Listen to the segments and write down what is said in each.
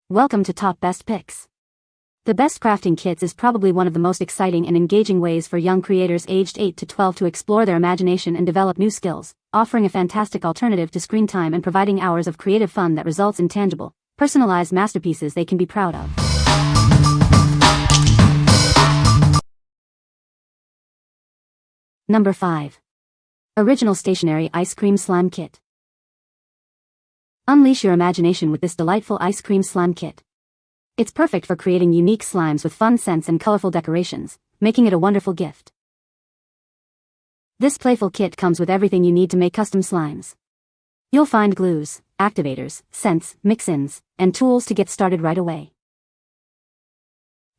Welcome to Top Best Picks. The best crafting kits is probably one of the most exciting and engaging ways for young creators aged 8 to 12 to explore their imagination and develop new skills, offering a fantastic alternative to screen time and providing hours of creative fun that results in tangible, personalized masterpieces they can be proud of. Number 5. Original Stationery Ice Cream Slime Kit. Unleash your imagination with this delightful ice cream slime kit. It's perfect for creating unique slimes with fun scents and colorful decorations, making it a wonderful gift. This playful kit comes with everything you need to make custom slimes. You'll find glues, activators, scents, mix-ins, and tools to get started right away.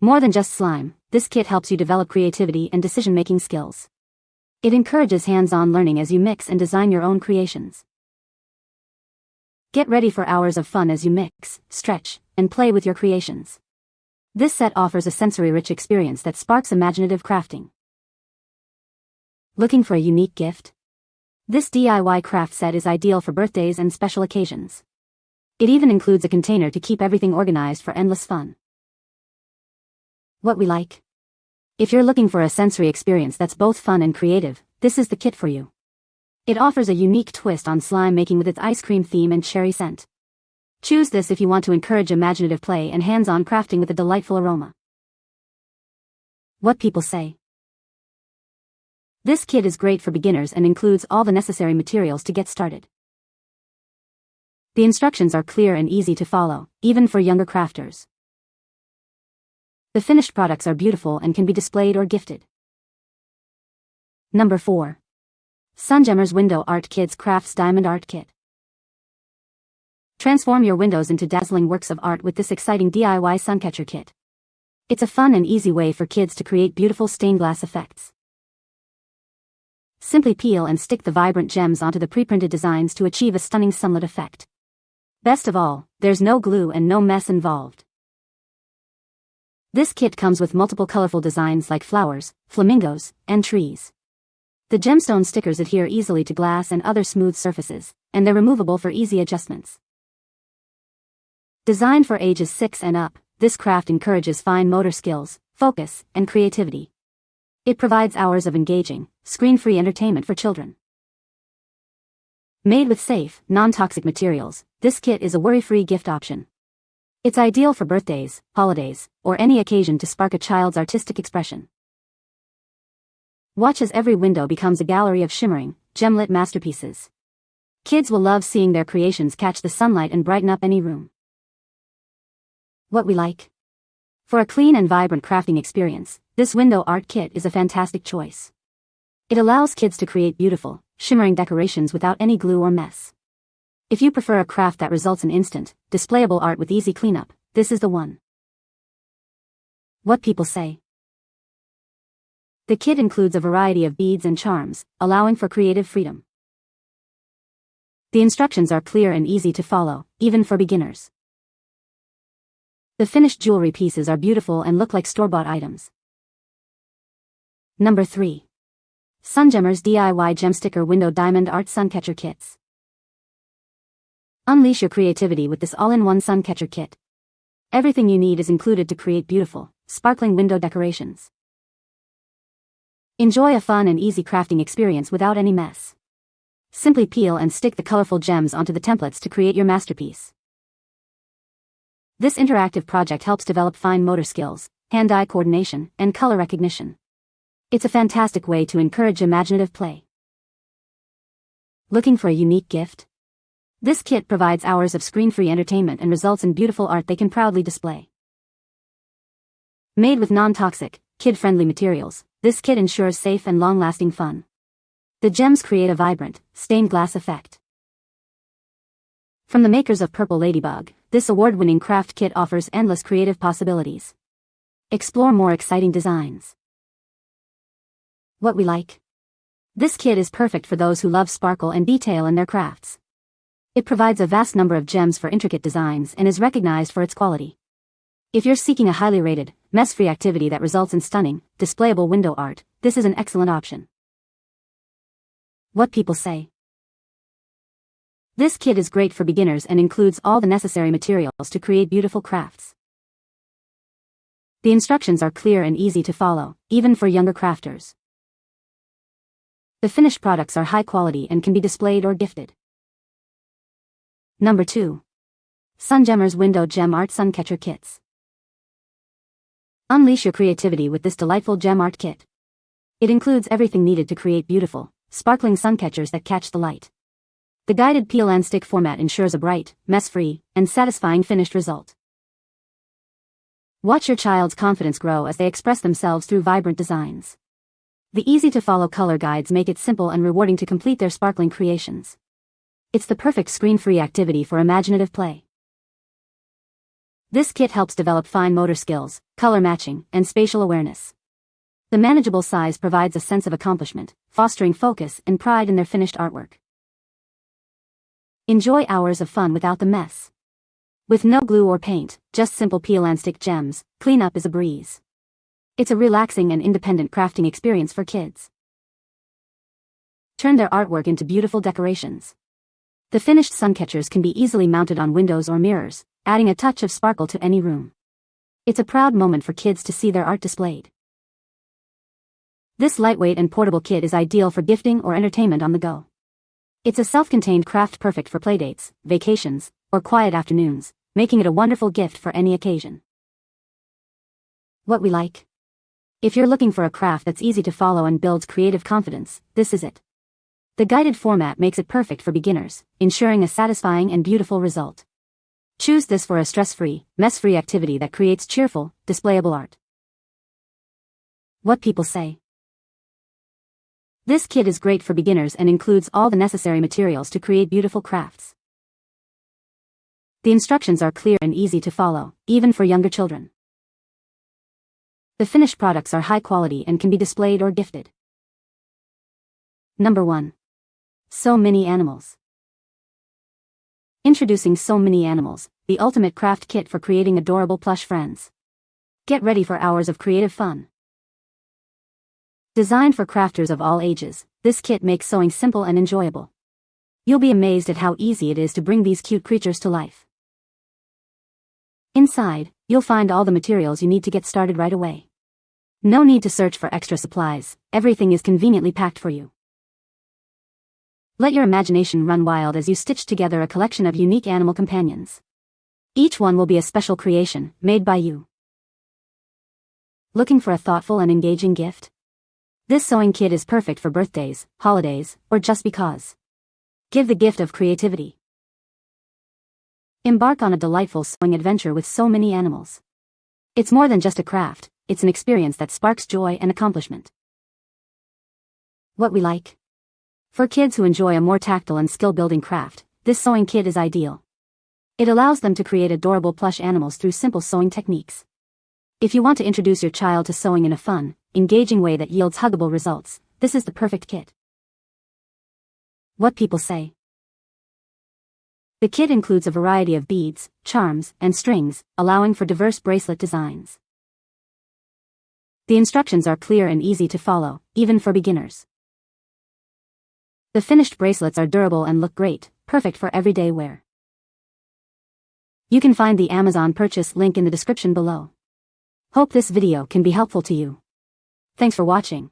More than just slime, this kit helps you develop creativity and decision-making skills. It encourages hands-on learning as you mix and design your own creations. Get ready for hours of fun as you mix, stretch, and play with your creations. This set offers a sensory-rich experience that sparks imaginative crafting. Looking for a unique gift? This DIY craft set is ideal for birthdays and special occasions. It even includes a container to keep everything organized for endless fun. What we like? If you're looking for a sensory experience that's both fun and creative, this is the kit for you. It offers a unique twist on slime making with its ice cream theme and cherry scent. Choose this if you want to encourage imaginative play and hands-on crafting with a delightful aroma. What people say. This kit is great for beginners and includes all the necessary materials to get started. The instructions are clear and easy to follow, even for younger crafters. The finished products are beautiful and can be displayed or gifted. Number 4. SunGemmers Window Art Kids Crafts Diamond Art Kit. Transform your windows into dazzling works of art with this exciting DIY Suncatcher kit. It's a fun and easy way for kids to create beautiful stained glass effects. Simply peel and stick the vibrant gems onto the pre-printed designs to achieve a stunning sunlit effect. Best of all, there's no glue and no mess involved. This kit comes with multiple colorful designs like flowers, flamingos, and trees. The gemstone stickers adhere easily to glass and other smooth surfaces, and they're removable for easy adjustments. Designed for ages 6 and up, this craft encourages fine motor skills, focus, and creativity. It provides hours of engaging, screen-free entertainment for children. Made with safe, non-toxic materials, this kit is a worry-free gift option. It's ideal for birthdays, holidays, or any occasion to spark a child's artistic expression. Watch as every window becomes a gallery of shimmering, gem-lit masterpieces. Kids will love seeing their creations catch the sunlight and brighten up any room. What we like? For a clean and vibrant crafting experience, this window art kit is a fantastic choice. It allows kids to create beautiful, shimmering decorations without any glue or mess. If you prefer a craft that results in instant, displayable art with easy cleanup, this is the one. What people say. The kit includes a variety of beads and charms, allowing for creative freedom. The instructions are clear and easy to follow, even for beginners. The finished jewelry pieces are beautiful and look like store-bought items. Number 3. SunGemmers DIY Gem Sticker Window Diamond Art Suncatcher Kits. Unleash your creativity with this all-in-one Suncatcher kit. Everything you need is included to create beautiful, sparkling window decorations. Enjoy a fun and easy crafting experience without any mess. Simply peel and stick the colorful gems onto the templates to create your masterpiece. This interactive project helps develop fine motor skills, hand-eye coordination, and color recognition. It's a fantastic way to encourage imaginative play. Looking for a unique gift? This kit provides hours of screen-free entertainment and results in beautiful art they can proudly display. Made with non-toxic, kid-friendly materials, this kit ensures safe and long-lasting fun. The gems create a vibrant, stained glass effect. From the makers of Purple Ladybug, this award-winning craft kit offers endless creative possibilities. Explore more exciting designs. What we like? This kit is perfect for those who love sparkle and detail in their crafts. It provides a vast number of gems for intricate designs and is recognized for its quality. If you're seeking a highly rated, mess-free activity that results in stunning, displayable window art, this is an excellent option. What people say. This kit is great for beginners and includes all the necessary materials to create beautiful crafts. The instructions are clear and easy to follow, even for younger crafters. The finished products are high quality and can be displayed or gifted. Number 2. SunGemmers Window Gem Art Suncatcher Kits. Unleash your creativity with this delightful gem art kit. It includes everything needed to create beautiful, sparkling suncatchers that catch the light. The guided peel and stick format ensures a bright, mess-free, and satisfying finished result. Watch your child's confidence grow as they express themselves through vibrant designs. The easy-to-follow color guides make it simple and rewarding to complete their sparkling creations. It's the perfect screen-free activity for imaginative play. This kit helps develop fine motor skills, color matching, and spatial awareness. The manageable size provides a sense of accomplishment, fostering focus and pride in their finished artwork. Enjoy hours of fun without the mess. With no glue or paint, just simple peel and stick gems, cleanup is a breeze. It's a relaxing and independent crafting experience for kids. Turn their artwork into beautiful decorations. The finished suncatchers can be easily mounted on windows or mirrors, adding a touch of sparkle to any room. It's a proud moment for kids to see their art displayed. This lightweight and portable kit is ideal for gifting or entertainment on the go. It's a self-contained craft perfect for playdates, vacations, or quiet afternoons, making it a wonderful gift for any occasion. What we like? If you're looking for a craft that's easy to follow and builds creative confidence, this is it. The guided format makes it perfect for beginners, ensuring a satisfying and beautiful result. Choose this for a stress-free, mess-free activity that creates cheerful, displayable art. What people say. This kit is great for beginners and includes all the necessary materials to create beautiful crafts. The instructions are clear and easy to follow, even for younger children. The finished products are high quality and can be displayed or gifted. Number 1. So Many Animals. Introducing So Many Animals, the ultimate craft kit for creating adorable plush friends. Get ready for hours of creative fun. Designed for crafters of all ages, this kit makes sewing simple and enjoyable. You'll be amazed at how easy it is to bring these cute creatures to life. Inside, you'll find all the materials you need to get started right away. No need to search for extra supplies, everything is conveniently packed for you. Let your imagination run wild as you stitch together a collection of unique animal companions. Each one will be a special creation, made by you. Looking for a thoughtful and engaging gift? This sewing kit is perfect for birthdays, holidays, or just because. Give the gift of creativity. Embark on a delightful sewing adventure with So Many Animals. It's more than just a craft, it's an experience that sparks joy and accomplishment. What we like? For kids who enjoy a more tactile and skill-building craft, this sewing kit is ideal. It allows them to create adorable plush animals through simple sewing techniques. If you want to introduce your child to sewing in a fun, engaging way that yields huggable results, this is the perfect kit. What people say. The kit includes a variety of beads, charms, and strings, allowing for diverse bracelet designs. The instructions are clear and easy to follow, even for beginners. The finished bracelets are durable and look great, perfect for everyday wear. You can find the Amazon purchase link in the description below. Hope this video can be helpful to you. Thanks for watching.